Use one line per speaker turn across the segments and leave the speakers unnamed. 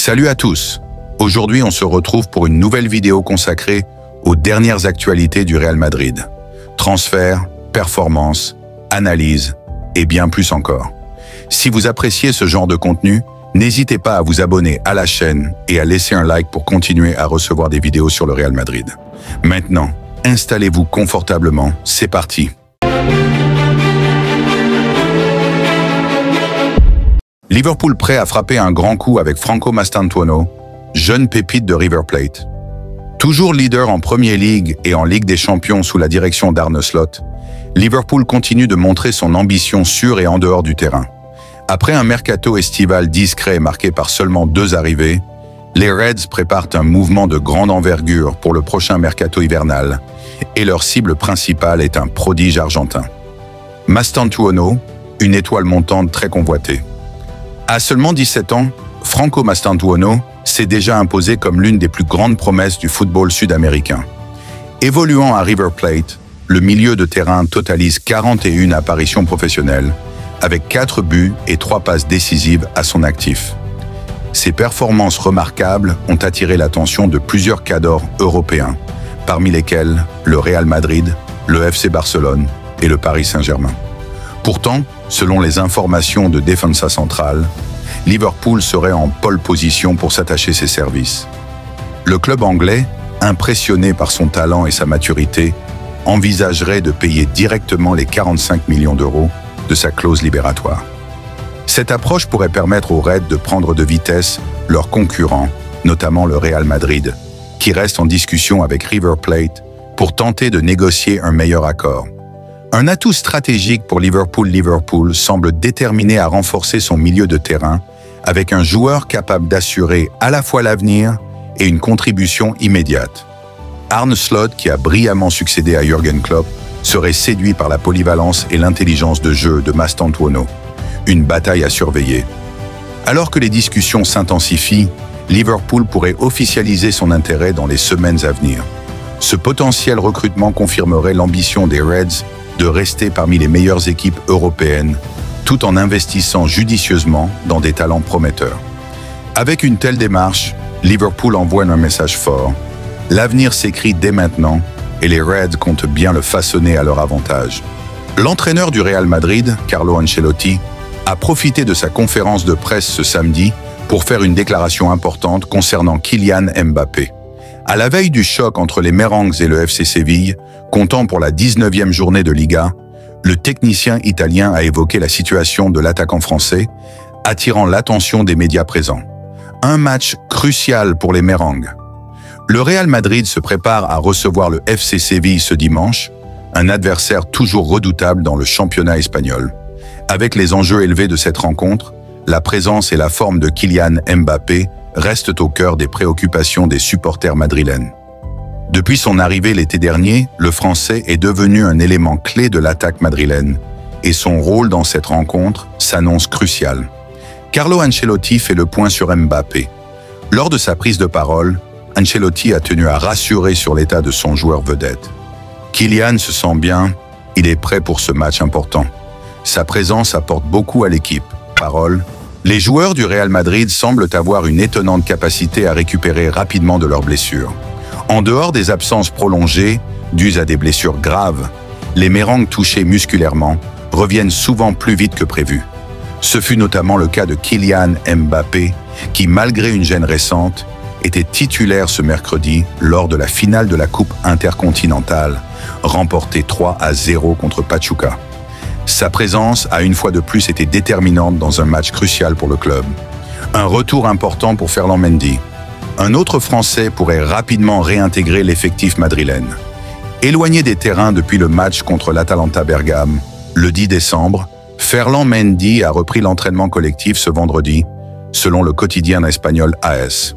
Salut à tous. Aujourd'hui, on se retrouve pour une nouvelle vidéo consacrée aux dernières actualités du Real Madrid. Transferts, performances, analyses et bien plus encore. Si vous appréciez ce genre de contenu, n'hésitez pas à vous abonner à la chaîne et à laisser un like pour continuer à recevoir des vidéos sur le Real Madrid. Maintenant, installez-vous confortablement, c'est parti. Liverpool prêt à frapper un grand coup avec Franco Mastantuono, jeune pépite de River Plate. Toujours leader en Premier League et en Ligue des Champions sous la direction d'Arne Slot, Liverpool continue de montrer son ambition sur et en dehors du terrain. Après un mercato estival discret marqué par seulement 2 arrivées, les Reds préparent un mouvement de grande envergure pour le prochain mercato hivernal et leur cible principale est un prodige argentin. Mastantuono, une étoile montante très convoitée. À seulement 17 ans, Franco Mastantuono s'est déjà imposé comme l'une des plus grandes promesses du football sud-américain. Évoluant à River Plate, le milieu de terrain totalise 41 apparitions professionnelles, avec 4 buts et 3 passes décisives à son actif. Ses performances remarquables ont attiré l'attention de plusieurs cadors européens, parmi lesquels le Real Madrid, le FC Barcelone et le Paris Saint-Germain. Pourtant, selon les informations de Defensa Central, Liverpool serait en pole position pour s'attacher ses services. Le club anglais, impressionné par son talent et sa maturité, envisagerait de payer directement les 45 millions d'euros de sa clause libératoire. Cette approche pourrait permettre aux Reds de prendre de vitesse leurs concurrents, notamment le Real Madrid, qui reste en discussion avec River Plate pour tenter de négocier un meilleur accord. Un atout stratégique pour Liverpool semble déterminé à renforcer son milieu de terrain avec un joueur capable d'assurer à la fois l'avenir et une contribution immédiate. Arne Slot, qui a brillamment succédé à Jürgen Klopp, serait séduit par la polyvalence et l'intelligence de jeu de Mastantuono. Une bataille à surveiller. Alors que les discussions s'intensifient, Liverpool pourrait officialiser son intérêt dans les semaines à venir. Ce potentiel recrutement confirmerait l'ambition des Reds de rester parmi les meilleures équipes européennes, tout en investissant judicieusement dans des talents prometteurs. Avec une telle démarche, Liverpool envoie un message fort. L'avenir s'écrit dès maintenant et les Reds comptent bien le façonner à leur avantage. L'entraîneur du Real Madrid, Carlo Ancelotti, a profité de sa conférence de presse ce samedi pour faire une déclaration importante concernant Kylian Mbappé. À la veille du choc entre les Merengues et le FC Séville, comptant pour la 19e journée de Liga, le technicien italien a évoqué la situation de l'attaquant français, attirant l'attention des médias présents. Un match crucial pour les Merengues. Le Real Madrid se prépare à recevoir le FC Séville ce dimanche, un adversaire toujours redoutable dans le championnat espagnol. Avec les enjeux élevés de cette rencontre, la présence et la forme de Kylian Mbappé restent au cœur des préoccupations des supporters madrilènes. Depuis son arrivée l'été dernier, le Français est devenu un élément clé de l'attaque madrilène et son rôle dans cette rencontre s'annonce crucial. Carlo Ancelotti fait le point sur Mbappé. Lors de sa prise de parole, Ancelotti a tenu à rassurer sur l'état de son joueur vedette. Kylian se sent bien, il est prêt pour ce match important. Sa présence apporte beaucoup à l'équipe. Parole. Les joueurs du Real Madrid semblent avoir une étonnante capacité à récupérer rapidement de leurs blessures. En dehors des absences prolongées, dues à des blessures graves, les Merengues touchés musculairement reviennent souvent plus vite que prévu. Ce fut notamment le cas de Kylian Mbappé, qui, malgré une gêne récente, était titulaire ce mercredi lors de la finale de la Coupe intercontinentale, remportée 3-0 contre Pachuca. Sa présence a une fois de plus été déterminante dans un match crucial pour le club. Un retour important pour Ferland Mendy. Un autre Français pourrait rapidement réintégrer l'effectif madrilène. Éloigné des terrains depuis le match contre l'Atalanta Bergame, le 10 décembre, Ferland Mendy a repris l'entraînement collectif ce vendredi, selon le quotidien espagnol AS.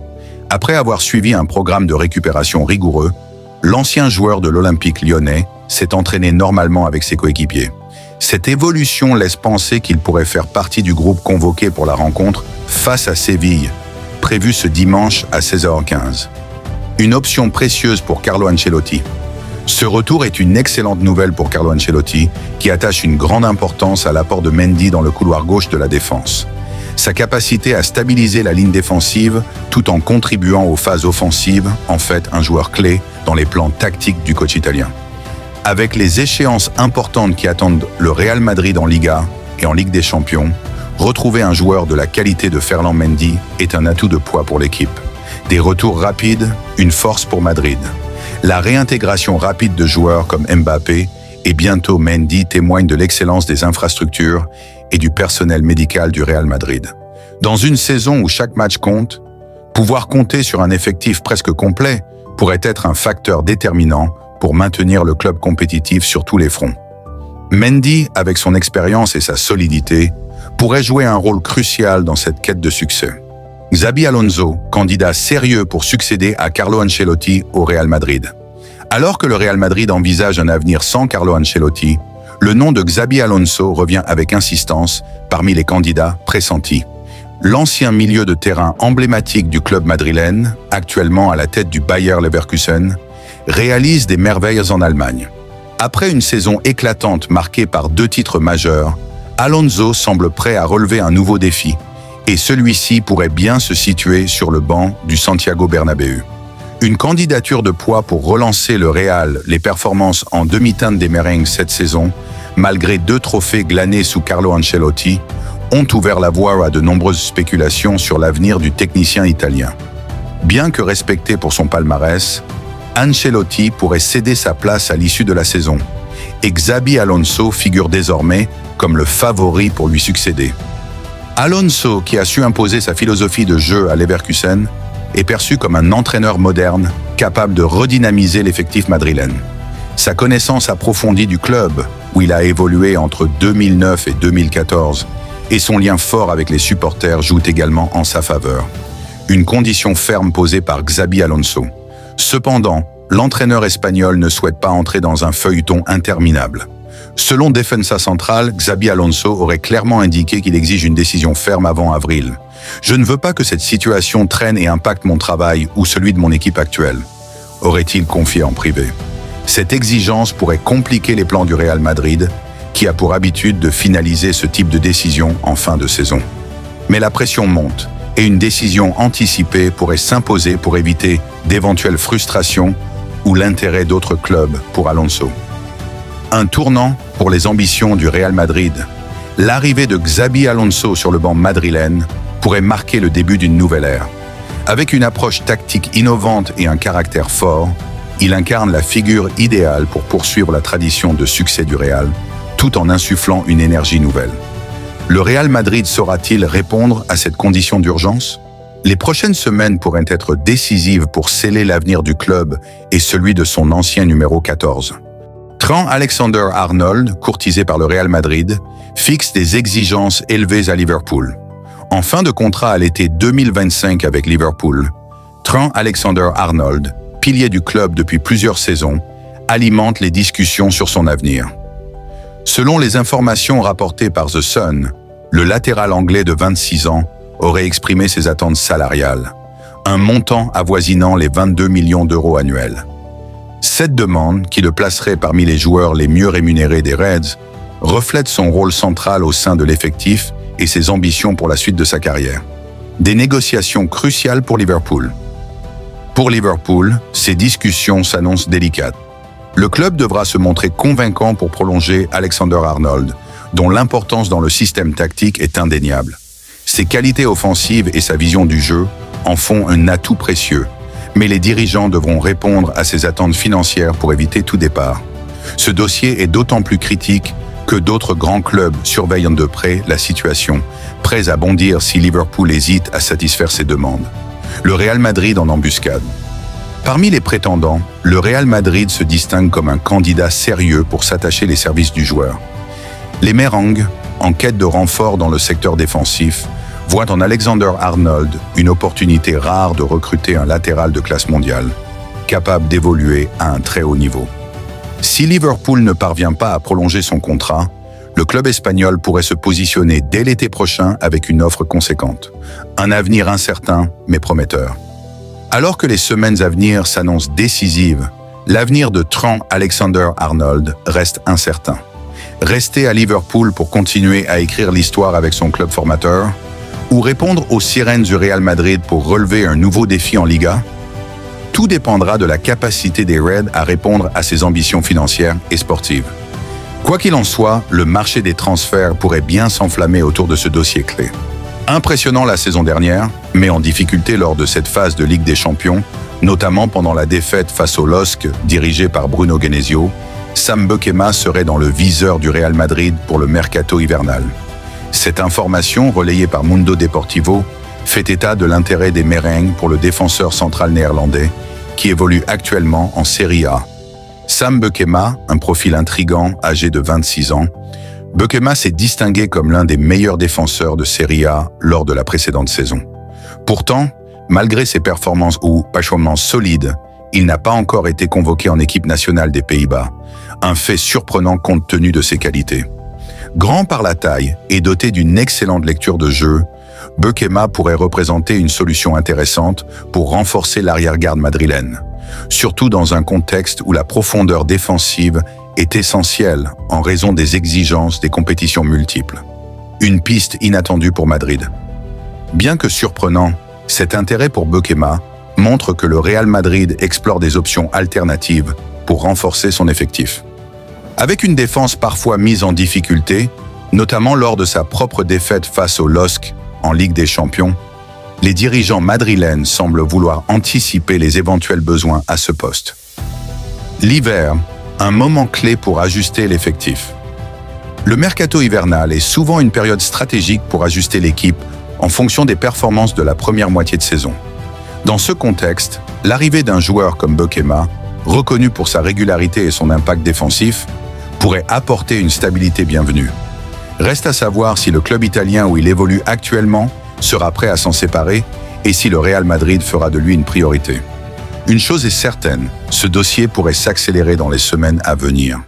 Après avoir suivi un programme de récupération rigoureux, l'ancien joueur de l'Olympique lyonnais s'est entraîné normalement avec ses coéquipiers. Cette évolution laisse penser qu'il pourrait faire partie du groupe convoqué pour la rencontre face à Séville, prévue ce dimanche à 16h15. Une option précieuse pour Carlo Ancelotti. Ce retour est une excellente nouvelle pour Carlo Ancelotti, qui attache une grande importance à l'apport de Mendy dans le couloir gauche de la défense. Sa capacité à stabiliser la ligne défensive tout en contribuant aux phases offensives, en fait un joueur clé dans les plans tactiques du coach italien. Avec les échéances importantes qui attendent le Real Madrid en Liga et en Ligue des Champions, retrouver un joueur de la qualité de Ferland Mendy est un atout de poids pour l'équipe. Des retours rapides, une force pour Madrid. La réintégration rapide de joueurs comme Mbappé et bientôt Mendy témoignent de l'excellence des infrastructures et du personnel médical du Real Madrid. Dans une saison où chaque match compte, pouvoir compter sur un effectif presque complet pourrait être un facteur déterminant pour maintenir le club compétitif sur tous les fronts. Mendy, avec son expérience et sa solidité, pourrait jouer un rôle crucial dans cette quête de succès. Xabi Alonso, candidat sérieux pour succéder à Carlo Ancelotti au Real Madrid. Alors que le Real Madrid envisage un avenir sans Carlo Ancelotti, le nom de Xabi Alonso revient avec insistance parmi les candidats pressentis. L'ancien milieu de terrain emblématique du club madrilène, actuellement à la tête du Bayer Leverkusen, réalise des merveilles en Allemagne. Après une saison éclatante marquée par 2 titres majeurs, Alonso semble prêt à relever un nouveau défi, et celui-ci pourrait bien se situer sur le banc du Santiago Bernabéu. Une candidature de poids pour relancer le Real, les performances en demi-teinte des Merengues cette saison, malgré 2 trophées glanés sous Carlo Ancelotti, ont ouvert la voie à de nombreuses spéculations sur l'avenir du technicien italien. Bien que respecté pour son palmarès, Ancelotti pourrait céder sa place à l'issue de la saison, et Xabi Alonso figure désormais comme le favori pour lui succéder. Alonso, qui a su imposer sa philosophie de jeu à Leverkusen, est perçu comme un entraîneur moderne, capable de redynamiser l'effectif madrilène. Sa connaissance approfondie du club, où il a évolué entre 2009 et 2014, et son lien fort avec les supporters jouent également en sa faveur. Une condition ferme posée par Xabi Alonso. Cependant, l'entraîneur espagnol ne souhaite pas entrer dans un feuilleton interminable. Selon Defensa Central, Xabi Alonso aurait clairement indiqué qu'il exige une décision ferme avant avril. « Je ne veux pas que cette situation traîne et impacte mon travail ou celui de mon équipe actuelle », aurait-il confié en privé. Cette exigence pourrait compliquer les plans du Real Madrid, qui a pour habitude de finaliser ce type de décision en fin de saison. Mais la pression monte, et une décision anticipée pourrait s'imposer pour éviter d'éventuelles frustrations ou l'intérêt d'autres clubs pour Alonso. Un tournant pour les ambitions du Real Madrid. L'arrivée de Xabi Alonso sur le banc madrilène pourrait marquer le début d'une nouvelle ère. Avec une approche tactique innovante et un caractère fort, il incarne la figure idéale pour poursuivre la tradition de succès du Real, tout en insufflant une énergie nouvelle. Le Real Madrid saura-t-il répondre à cette condition d'urgence? Les prochaines semaines pourraient être décisives pour sceller l'avenir du club et celui de son ancien numéro 14. Trent Alexander-Arnold, courtisé par le Real Madrid, fixe des exigences élevées à Liverpool. En fin de contrat à l'été 2025 avec Liverpool, Trent Alexander-Arnold, pilier du club depuis plusieurs saisons, alimente les discussions sur son avenir. Selon les informations rapportées par The Sun, le latéral anglais de 26 ans aurait exprimé ses attentes salariales, un montant avoisinant les 22 millions d'euros annuels. Cette demande, qui le placerait parmi les joueurs les mieux rémunérés des Reds, reflète son rôle central au sein de l'effectif et ses ambitions pour la suite de sa carrière. Des négociations cruciales pour Liverpool. Pour Liverpool, ces discussions s'annoncent délicates. Le club devra se montrer convaincant pour prolonger Alexander-Arnold, dont l'importance dans le système tactique est indéniable. Ses qualités offensives et sa vision du jeu en font un atout précieux, mais les dirigeants devront répondre à ces attentes financières pour éviter tout départ. Ce dossier est d'autant plus critique que d'autres grands clubs surveillent de près la situation, prêts à bondir si Liverpool hésite à satisfaire ses demandes. Le Real Madrid en embuscade. Parmi les prétendants, le Real Madrid se distingue comme un candidat sérieux pour s'attacher les services du joueur. Les Merengues, en quête de renfort dans le secteur défensif, voient en Alexander-Arnold une opportunité rare de recruter un latéral de classe mondiale, capable d'évoluer à un très haut niveau. Si Liverpool ne parvient pas à prolonger son contrat, le club espagnol pourrait se positionner dès l'été prochain avec une offre conséquente. Un avenir incertain, mais prometteur. Alors que les semaines à venir s'annoncent décisives, l'avenir de Trent Alexander-Arnold reste incertain. Rester à Liverpool pour continuer à écrire l'histoire avec son club formateur, Ou répondre aux sirènes du Real Madrid pour relever un nouveau défi en Liga? Tout dépendra de la capacité des Reds à répondre à ses ambitions financières et sportives. Quoi qu'il en soit, le marché des transferts pourrait bien s'enflammer autour de ce dossier clé. Impressionnant la saison dernière, mais en difficulté lors de cette phase de Ligue des Champions, notamment pendant la défaite face au LOSC dirigé par Bruno Genesio, Sam Beuquema serait dans le viseur du Real Madrid pour le mercato hivernal. Cette information, relayée par Mundo Deportivo, fait état de l'intérêt des merengues pour le défenseur central néerlandais, qui évolue actuellement en Serie A. Sam Beuquema, un profil intrigant, âgé de 26 ans, Beuquema s'est distingué comme l'un des meilleurs défenseurs de Serie A lors de la précédente saison. Pourtant, malgré ses performances ou performances solides, il n'a pas encore été convoqué en équipe nationale des Pays-Bas, un fait surprenant compte tenu de ses qualités. Grand par la taille et doté d'une excellente lecture de jeu, Beuquema pourrait représenter une solution intéressante pour renforcer l'arrière-garde madrilène, surtout dans un contexte où la profondeur défensive est essentielle en raison des exigences des compétitions multiples. Une piste inattendue pour Madrid. Bien que surprenant, cet intérêt pour Beuquema montre que le Real Madrid explore des options alternatives pour renforcer son effectif. Avec une défense parfois mise en difficulté, notamment lors de sa propre défaite face au LOSC en Ligue des Champions, les dirigeants madrilènes semblent vouloir anticiper les éventuels besoins à ce poste. L'hiver, un moment clé pour ajuster l'effectif. Le mercato hivernal est souvent une période stratégique pour ajuster l'équipe en fonction des performances de la première moitié de saison. Dans ce contexte, l'arrivée d'un joueur comme Beuquema, reconnu pour sa régularité et son impact défensif, pourrait apporter une stabilité bienvenue. Reste à savoir si le club italien où il évolue actuellement sera prêt à s'en séparer et si le Real Madrid fera de lui une priorité. Une chose est certaine, ce dossier pourrait s'accélérer dans les semaines à venir.